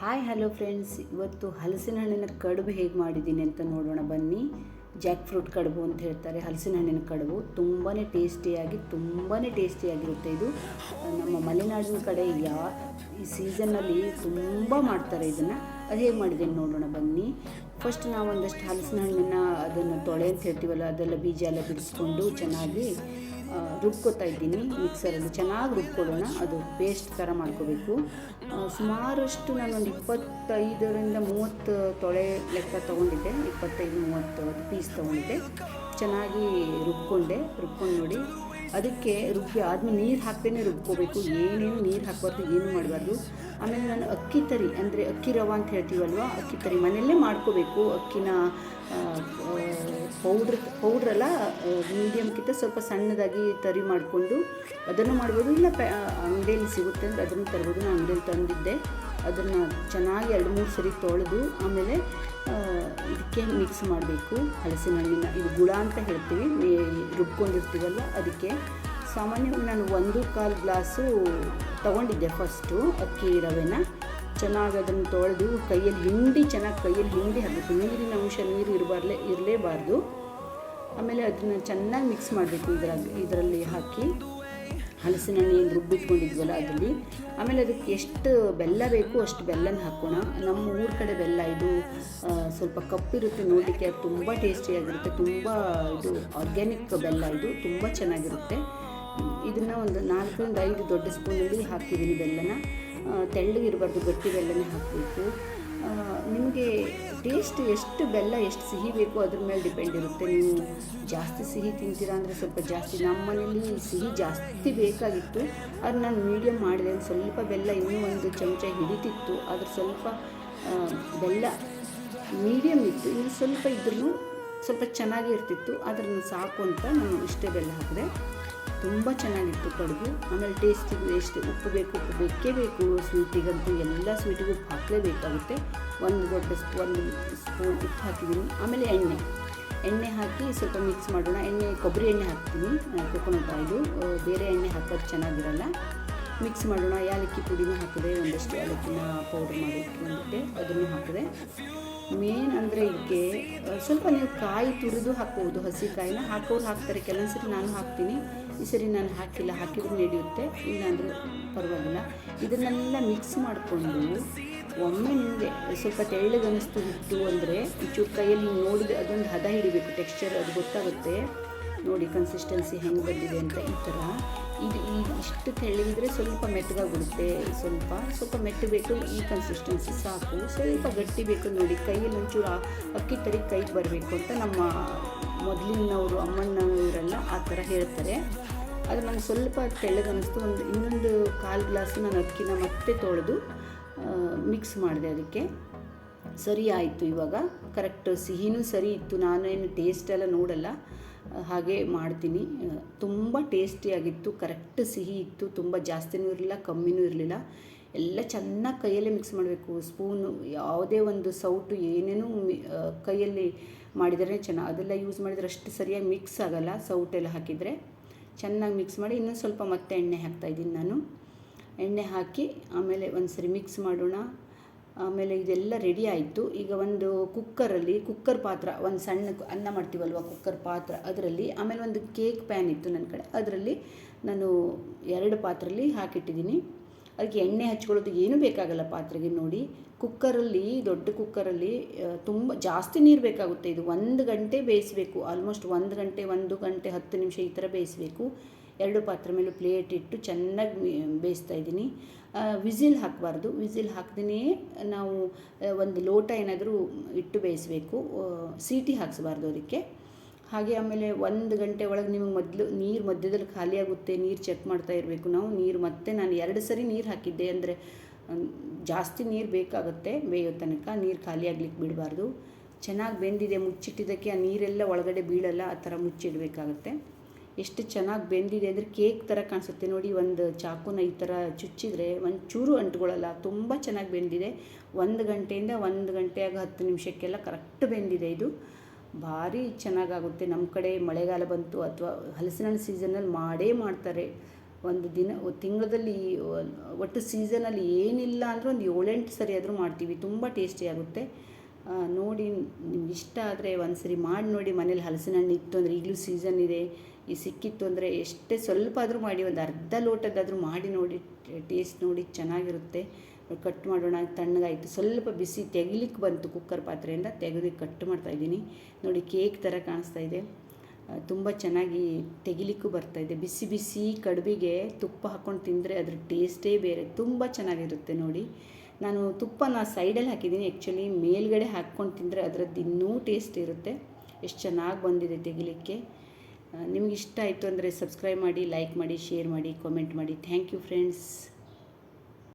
Hi hello friends, ಇವತ್ತು ಹಲಸಿನ ಹಣ್ಣಿನ ಕಡುಬು ಹೇಗೆ ಮಾಡಿದ್ದೀನಿ ಅಂತ ನೋಡೋಣ ಬನ್ನಿ. ಜಾಕ್ ಫ್ರೂಟ್ ಕಡುಬು ಅಂತ ಹೇಳ್ತಾರೆ. ಹಲಸಿನ ಹಣ್ಣಿನ ಕಡುಬು ತುಂಬಾ ಟೇಸ್ಟಿಯಾಗಿರುತ್ತೆ. ಇದು ನಮ್ಮ ಮಲೆನಾಡಿನ ಕಡೆ ಈ ಸೀಸನ್ನಲ್ಲಿ ತುಂಬ ಮಾಡ್ತಾರೆ ಇದನ್ನು. ಅದು ಹೇಗೆ ಮಾಡಿದ್ದೀನಿ ನೋಡೋಣ ಬನ್ನಿ. ಫಸ್ಟ್ ನಾವು ಒಂದಷ್ಟು ಹಲಸಿನ ಹಣ್ಣಿನ ಅದನ್ನು ತೊಳೆ ಅಂತ ಹೇಳ್ತೀವಲ್ಲ, ಅದೆಲ್ಲ ಬೀಜ ಎಲ್ಲ ಬಿಡಿಸ್ಕೊಂಡು ಚೆನ್ನಾಗಿ ರುಬ್ಕೊತಾ ಇದ್ದೀನಿ. ಮಿಕ್ಸರಲ್ಲಿ ಚೆನ್ನಾಗಿ ರುಬ್ಕೊಳ್ಳೋಣ. ಅದು ಪೇಸ್ಟ್ ಥರ ಮಾಡ್ಕೋಬೇಕು. ಸುಮಾರಷ್ಟು ನಾನೊಂದು 25-30 ತೊಳೆ ಲೆಕ್ಕ ತೊಗೊಂಡಿದ್ದೆ. 25-30 ಪೀಸ್ ತೊಗೊಂಡಿದ್ದೆ. ಚೆನ್ನಾಗಿ ರುಬ್ಕೊಂಡು ನೋಡಿ. ಅದಕ್ಕೆ ರುಬ್ಬಿ ಆದಮೇಲೆ ನೀರು ಹಾಕ್ತೇನೆ ರುಬ್ಕೋಬೇಕು. ಏನೇನು ನೀರು ಹಾಕಬಾರ್ದು, ಏನು ಮಾಡಬಾರ್ದು. ಆಮೇಲೆ ನಾನು ಅಕ್ಕಿ ತರಿ ಅಂದರೆ ಅಕ್ಕಿ ರವೆ ಅಂತ ಹೇಳ್ತೀವಲ್ವ, ಅಕ್ಕಿ ತರಿ ಮನೆಯಲ್ಲೇ ಮಾಡ್ಕೋಬೇಕು. ಅಕ್ಕಿನ ಪೌಡ್ರೆಲ್ಲ ಮೀಡಿಯಮ್ಗಿಂತ ಸ್ವಲ್ಪ ಸಣ್ಣದಾಗಿ ತರಿ ಮಾಡಿಕೊಂಡು ಅದನ್ನು ಮಾಡ್ಬೋದು. ಇಲ್ಲ ಅಂಗಡಿಯಲ್ಲಿ ಸಿಗುತ್ತೆ ಅಂದರೆ ಅದನ್ನು ತರ್ಬೋದು. ನಾನು ಅಂಗಡಿಯಲ್ಲಿ ತಂದಿದ್ದೆ. ಅದನ್ನು ಚೆನ್ನಾಗಿ 2-3 ಸರಿ ತೊಳೆದು ಆಮೇಲೆ ಇದಕ್ಕೆ ಮಿಕ್ಸ್ ಮಾಡಬೇಕು. ಹಲಸಿನ ಹಣ್ಣಿನ ಇದು ಗುಳ ಅಂತ ಹೇಳ್ತೀವಿ, ರುಬ್ಕೊಂಡಿರ್ತೀವಲ್ಲ ಅದಕ್ಕೆ. ಸಾಮಾನ್ಯವಾಗಿ ನಾನು 1.25 ಗ್ಲಾಸು ತೊಗೊಂಡಿದ್ದೆ ಫಸ್ಟು ಅಕ್ಕಿ ರವೆನ. ಚೆನ್ನಾಗಿ ಅದನ್ನು ತೊಳೆದು ಚೆನ್ನಾಗಿ ಕೈಯಲ್ಲಿ ಹಿಂಡಿ ಹಾಕಬೇಕು. ನೀರಿನ ಅಂಶ ಇರಲೇಬಾರ್ದು. ಆಮೇಲೆ ಅದನ್ನು ಚೆನ್ನಾಗಿ ಮಿಕ್ಸ್ ಮಾಡಬೇಕು. ಇದರಲ್ಲಿ ಹಾಕಿ ಹಲಸಿನ ಹಣ್ಣು ಏನು ರುಬ್ಬಿಟ್ಕೊಂಡಿದ್ವಲ್ಲ ಅದರಲ್ಲಿ. ಆಮೇಲೆ ಅದಕ್ಕೆ ಎಷ್ಟು ಬೆಲ್ಲ ಬೇಕು ಅಷ್ಟು ಬೆಲ್ಲನ ಹಾಕೋಣ. ನಮ್ಮ ಊರ ಕಡೆ ಬೆಲ್ಲ ಇದು ಸ್ವಲ್ಪ ಕಪ್ಪಿರುತ್ತೆ ನೋಡಲಿಕ್ಕೆ. ಅದು ತುಂಬ ಟೇಸ್ಟಿಯಾಗಿರುತ್ತೆ. ತುಂಬ ಇದು ಆರ್ಗ್ಯಾನಿಕ್ ಬೆಲ್ಲ, ಇದು ತುಂಬ ಚೆನ್ನಾಗಿರುತ್ತೆ. ಇದನ್ನು ಒಂದು 4-5 ದೊಡ್ಡ ಸ್ಪೂನಲ್ಲಿ ಹಾಕಿದ್ದೀನಿ ಬೆಲ್ಲನ. ತೆಳ್ಳಗಿರಬಾರ್ದು, ಗಟ್ಟಿ ಬೆಲ್ಲನೇ ಹಾಕಬೇಕು. ನಿಮಗೆ ಟೇಸ್ಟ್ ಎಷ್ಟು ಬೆಲ್ಲ ಎಷ್ಟು ಸಿಹಿ ಬೇಕು ಅದ್ರ ಮೇಲೆ ಡಿಪೆಂಡ್ ಇರುತ್ತೆ. ನೀವು ಜಾಸ್ತಿ ಸಿಹಿ ತಿಂತೀರಾ ಅಂದರೆ ಸ್ವಲ್ಪ ಜಾಸ್ತಿ. ನಮ್ಮ ಮನೇಲಿ ಸಿಹಿ ಜಾಸ್ತಿ ಬೇಕಾಗಿತ್ತು. ಅದು ನಾನು ಮೀಡಿಯಮ್ ಮಾಡಿದೆ. ಸ್ವಲ್ಪ ಬೆಲ್ಲ ಇನ್ನೂ 1 ಚಮಚ ಹಿಡಿತಿತ್ತು. ಅದ್ರ ಸ್ವಲ್ಪ ಬೆಲ್ಲ ಮೀಡಿಯಮ್ ಇತ್ತು. ಇನ್ನು ಸ್ವಲ್ಪ ಇದ್ರೂ ಸ್ವಲ್ಪ ಚೆನ್ನಾಗಿ ಇರ್ತಿತ್ತು. ಅದ್ರನ್ನು ಸಾಕು ಅಂತ ನಾನು ಇಷ್ಟೇ ಬೆಲ್ಲ ಹಾಕಿದೆ. ತುಂಬ ಚೆನ್ನಾಗಿತ್ತು ಕಡುಬು. ಆಮೇಲೆ ಟೇಸ್ಟಿಗೂ ಎಷ್ಟು ಉಪ್ಪು ಬೇಕೇ ಬೇಕು. ಸ್ವೀಟಿಗಂತೂ ಎಲ್ಲ ಸ್ವೀಟಿಗೂ ಉಪ್ಪು ಹಾಕಲೇಬೇಕಾಗುತ್ತೆ. 1 ಸ್ಪೂನ್ ಉಪ್ಪು ಹಾಕಿದ್ದೀನಿ. ಆಮೇಲೆ ಎಣ್ಣೆ ಹಾಕಿ ಸ್ವಲ್ಪ ಮಿಕ್ಸ್ ಮಾಡೋಣ. ಕೊಬ್ಬರಿ ಎಣ್ಣೆ ಹಾಕ್ತೀನಿ, ಕೊಕೊನಟ್ ಆಯಿಲು. ಬೇರೆ ಎಣ್ಣೆ ಹಾಕೋದು ಚೆನ್ನಾಗಿರಲ್ಲ. ಮಿಕ್ಸ್ ಮಾಡೋಣ. ಏಲಕ್ಕಿ ಪುಡಿನೂ ಹಾಕಿದೆ, ಒಂದಷ್ಟು ಏಲಕ್ಕಿನ ಪೌಡ್ರ್ ಮಾಡಿ ಇಟ್ಕೊಂಡಿದ್ದೆ, ಅದನ್ನು ಹಾಕಿದೆ. ಮೇನ್ ಅಂದರೆ ಇದಕ್ಕೆ ಸ್ವಲ್ಪ ನೀವು ಕಾಯಿ ತುರಿದು ಹಾಕ್ಬೋದು. ಹಸಿ ಕಾಯಿನ ಹಾಕೋರು ಹಾಕ್ತಾರೆ, ಕೆಲವೊಂದು ಸರಿ ನಾನು ಹಾಕ್ತೀನಿ. ಈ ಸರಿ ನಾನು ಹಾಕಿಲ್ಲ, ಹಾಕಿದ್ರೂ ನಡೆಯುತ್ತೆ, ಇಲ್ಲಾಂದರೆ ಪರವಾಗಿಲ್ಲ. ಇದನ್ನೆಲ್ಲ ಮಿಕ್ಸ್ ಮಾಡಿಕೊಂಡು ಒಮ್ಮೆ ನಿಮಗೆ ಸ್ವಲ್ಪ ತೆಳ್ಳಗೆ ಅನ್ನಿಸ್ತು ಹಿಟ್ಟು ಅಂದರೆ ಚೂರು ಕೈಯಲ್ಲಿ ನೋಡಿದ್ರೆ ಅದೊಂದು ಹದ ಹಿಡಿಬೇಕು. ಟೆಕ್ಸ್ಚರ್ ಅದು ಗೊತ್ತಾಗುತ್ತೆ ನೋಡಿ, ಕನ್ಸಿಸ್ಟೆನ್ಸಿ ಹೆಂಗೆ ಬಂದಿದೆ ಅಂತ. ಈ ಥರ ಇಷ್ಟು ತೆಳ್ಳಗಿದ್ರೆ ಸ್ವಲ್ಪ ಮೆತ್ತಗಾಗ್ಬಿಡುತ್ತೆ. ಸ್ವಲ್ಪ ಮೆತ್ತಬೇಕು. ಈ ಕನ್ಸಿಸ್ಟೆನ್ಸಿ ಸಾಕು. ಸ್ವಲ್ಪ ಗಟ್ಟಿ ಬೇಕು ನೋಡಿ. ಕೈಯಲ್ಲಿ ಒಂಚೂರು ಅಕ್ಕಿ ತರಿ ಕೈಗೆ ಬರಬೇಕು ಅಂತ ನಮ್ಮ ಮೊದಲಿನವರು, ಅಮ್ಮಣ್ಣವರೆಲ್ಲ ಆ ಥರ ಹೇಳ್ತಾರೆ. ಅದು ನನಗೆ ಸ್ವಲ್ಪ ತೆಳ್ಳಗೆ ಅನ್ನಿಸ್ತು. ಇನ್ನೊಂದು 1/4 ಗ್ಲಾಸು ನಾನು ಅಕ್ಕಿನ ಮತ್ತೆ ತೊಳೆದು ಮಿಕ್ಸ್ ಮಾಡಿದೆ. ಅದಕ್ಕೆ ಸರಿ ಆಯಿತು. ಇವಾಗ ಕರೆಕ್ಟ್ ಸಿಹಿನೂ ಸರಿ ಇತ್ತು. ನಾನೇನು ಟೇಸ್ಟ್ ಎಲ್ಲ ನೋಡಲ್ಲ, ಹಾಗೆ ಮಾಡ್ತೀನಿ. ತುಂಬ ಟೇಸ್ಟಿಯಾಗಿತ್ತು. ಕರೆಕ್ಟ್ ಸಿಹಿ ಇತ್ತು. ತುಂಬ ಜಾಸ್ತಿನೂ ಇರಲಿಲ್ಲ, ಕಮ್ಮಿನೂ ಇರಲಿಲ್ಲ. ಎಲ್ಲ ಚೆನ್ನಾಗಿ ಕೈಯಲ್ಲೇ ಮಿಕ್ಸ್ ಮಾಡಬೇಕು. ಸ್ಪೂನು ಯಾವುದೇ ಒಂದು ಸೌಟು ಏನೇನೂ ಕೈಯಲ್ಲಿ ಮಾಡಿದರೆ ಚೆನ್ನಾಗಿ, ಅದೆಲ್ಲ ಯೂಸ್ ಮಾಡಿದರೆ ಅಷ್ಟು ಸರಿಯಾಗಿ ಮಿಕ್ಸ್ ಆಗೋಲ್ಲ. ಸೌಟೆಲ್ಲ ಹಾಕಿದರೆ ಚೆನ್ನಾಗಿ ಮಿಕ್ಸ್ ಮಾಡಿ ಇನ್ನೂ ಸ್ವಲ್ಪ ಮತ್ತೆ ಎಣ್ಣೆ ಹಾಕ್ತಾಯಿದ್ದೀನಿ ನಾನು. ಎಣ್ಣೆ ಹಾಕಿ ಆಮೇಲೆ ಒಂದು ಸರಿ ಮಿಕ್ಸ್ ಮಾಡೋಣ. ಆಮೇಲೆ ಇದೆಲ್ಲ ರೆಡಿ ಆಯಿತು. ಈಗ ಒಂದು ಕುಕ್ಕರ್ ಪಾತ್ರ, ಒಂದು ಸಣ್ಣ ಅನ್ನ ಮಾಡ್ತೀವಲ್ವ ಕುಕ್ಕರ್ ಪಾತ್ರ, ಅದರಲ್ಲಿ. ಆಮೇಲೆ ಒಂದು ಕೇಕ್ ಪ್ಯಾನ್ ಇತ್ತು ನನ್ನ ಕಡೆ, ಅದರಲ್ಲಿ ನಾನು 2 ಪಾತ್ರೆಯಲ್ಲಿ ಹಾಕಿಟ್ಟಿದ್ದೀನಿ. ಅದಕ್ಕೆ ಎಣ್ಣೆ ಹಚ್ಕೊಳ್ಳೋದು ಏನೂ ಬೇಕಾಗಲ್ಲ ಪಾತ್ರೆಗೆ ನೋಡಿ. ದೊಡ್ಡ ಕುಕ್ಕರಲ್ಲಿ ತುಂಬ ಜಾಸ್ತಿ ನೀರು ಬೇಕಾಗುತ್ತೆ. ಇದು 1 ಗಂಟೆ ಬೇಯಿಸಬೇಕು. ಆಲ್ಮೋಸ್ಟ್ 1 ಗಂಟೆ 10 ನಿಮಿಷ ಈ ಥರ ಬೇಯಿಸಬೇಕು. 2 ಪಾತ್ರೆ ಮೇಲೂ ಪ್ಲೇಟ್ ಇಟ್ಟು ಚೆನ್ನಾಗಿ ಬೇಯಿಸ್ತಾ ಇದ್ದೀನಿ. ವಿಸಿಲ್ ಹಾಕಬಾರ್ದು. ವಿಸಿಲ್ ಹಾಕ್ದೇ ನಾವು ಒಂದು ಲೋಟ ಏನಾದರೂ ಇಟ್ಟು ಬೇಯಿಸಬೇಕು. ಸೀಟಿ ಹಾಕಿಸ್ಬಾರ್ದು ಅದಕ್ಕೆ. ಹಾಗೆ ಆಮೇಲೆ 1 ಗಂಟೆ ಒಳಗೆ ನಿಮಗೆ ನೀರು ಮಧ್ಯದಲ್ಲಿ ಖಾಲಿ ಆಗುತ್ತೆ. ನೀರು ಚೆಕ್ ಮಾಡ್ತಾ ಇರಬೇಕು ನಾವು. ನಾನು 2 ಸರಿ ನೀರು ಹಾಕಿದ್ದೆ, ಅಂದರೆ ಜಾಸ್ತಿ ನೀರು ಬೇಕಾಗುತ್ತೆ ಬೇಯೋ ತನಕ. ನೀರು ಖಾಲಿ ಆಗ್ಲಿಕ್ಕೆ ಬಿಡಬಾರ್ದು. ಚೆನ್ನಾಗಿ ಬೆಂದಿದೆ. ಮುಚ್ಚಿಟ್ಟಿದ್ದಕ್ಕೆ ಆ ನೀರೆಲ್ಲ ಒಳಗಡೆ ಬೀಳಲ್ಲ, ಆ ಥರ ಮುಚ್ಚಿಡಬೇಕಾಗತ್ತೆ. ಎಷ್ಟು ಚೆನ್ನಾಗಿ ಬೆಂದಿದೆ ಅಂದರೆ ಕೇಕ್ ಥರ ಕಾಣಿಸುತ್ತೆ ನೋಡಿ. ಒಂದು ಚಾಕುನ ಈ ಥರ ಚುಚ್ಚಿದರೆ ಒಂಚೂರು ಅಂಟ್ಕೊಳ್ಳಲ್ಲ. ತುಂಬ ಚೆನ್ನಾಗಿ ಬೆಂದಿದೆ. 1 ಗಂಟೆಯಿಂದ 1 ಗಂಟೆಯಾಗ 10 ನಿಮಿಷಕ್ಕೆಲ್ಲ ಕರೆಕ್ಟ್ ಬೆಂದಿದೆ. ಇದು ಭಾರಿ ಚೆನ್ನಾಗಾಗುತ್ತೆ. ನಮ್ಮ ಕಡೆ ಮಳೆಗಾಲ ಬಂತು ಅಥವಾ ಹಲಸಿನ ಹಣ್ಣು ಸೀಸನ್ನಲ್ಲಿ ಮಾಡ್ತಾರೆ. ಒಂದು ದಿನ ತಿಂಗಳಲ್ಲಿ ಒಟ್ಟು ಸೀಸನಲ್ಲಿ ಏನಿಲ್ಲ ಅಂದರೂ ಒಂದು 7-8 ಸರಿ ಆದರೂ ಮಾಡ್ತೀವಿ. ತುಂಬ ಟೇಸ್ಟಿಯಾಗುತ್ತೆ. ನೋಡಿ ನಿಮ್ಗೆ ಇಷ್ಟ ಆದರೆ ಒಂದು ಸರಿ ಮಾಡಿ ನೋಡಿ. ಮನೇಲಿ ಹಲಸಿನ ಹಣ್ಣು ಇತ್ತು ಅಂದರೆ, ಈಗಲೂ ಸೀಸನ್ ಇದೆ, ಈ ಸಿಕ್ಕಿತ್ತು ಅಂದರೆ ಎಷ್ಟೇ ಸ್ವಲ್ಪ ಆದರೂ ಮಾಡಿ, ಒಂದು ಅರ್ಧ ಲೋಟದಾದರೂ ಮಾಡಿ ನೋಡಿ, ಟೇಸ್ಟ್ ನೋಡಿ ಚೆನ್ನಾಗಿರುತ್ತೆ. ಕಟ್ ಮಾಡೋಣ, ತಣ್ಣಗಾಯಿತು, ಸ್ವಲ್ಪ ಬಿಸಿ ತೆಗಿಲಿಕ್ಕೆ ಬಂತು ಕುಕ್ಕರ್ ಪಾತ್ರೆಯಿಂದ, ತೆಗೆದು ಕಟ್ ಮಾಡ್ತಾಯಿದ್ದೀನಿ ನೋಡಿ. ಕೇಕ್ ಥರ ಕಾಣಿಸ್ತಾ ಇದೆ, ತುಂಬ ಚೆನ್ನಾಗಿ ತೆಗಿಲಿಕ್ಕೂ ಬರ್ತಾಯಿದೆ. ಬಿಸಿ ಬಿಸಿ ಕಡುಬಿಗೆ ತುಪ್ಪ ಹಾಕ್ಕೊಂಡು ತಿಂದರೆ ಅದ್ರ ಟೇಸ್ಟೇ ಬೇರೆ, ತುಂಬ ಚೆನ್ನಾಗಿರುತ್ತೆ ನೋಡಿ. ನಾನು ತುಪ್ಪನ ಸೈಡಲ್ಲಿ ಹಾಕಿದ್ದೀನಿ, ಆ್ಯಕ್ಚುಲಿ ಮೇಲ್ಗಡೆ ಹಾಕ್ಕೊಂಡು ತಿಂದರೆ ಅದರದ್ದು ಇನ್ನೂ ಟೇಸ್ಟ್ ಇರುತ್ತೆ. ಎಷ್ಟು ಚೆನ್ನಾಗಿ ಬಂದಿದೆ ತೆಗಿಲಿಕ್ಕೆ. ನಿಮ್ಗೆ ಇಷ್ಟ ಆಯಿತು ಅಂದರೆ ಸಬ್ಸ್ಕ್ರೈಬ್ ಮಾಡಿ, ಲೈಕ್ ಮಾಡಿ, ಶೇರ್ ಮಾಡಿ, ಕಾಮೆಂಟ್ ಮಾಡಿ. Thank you friends.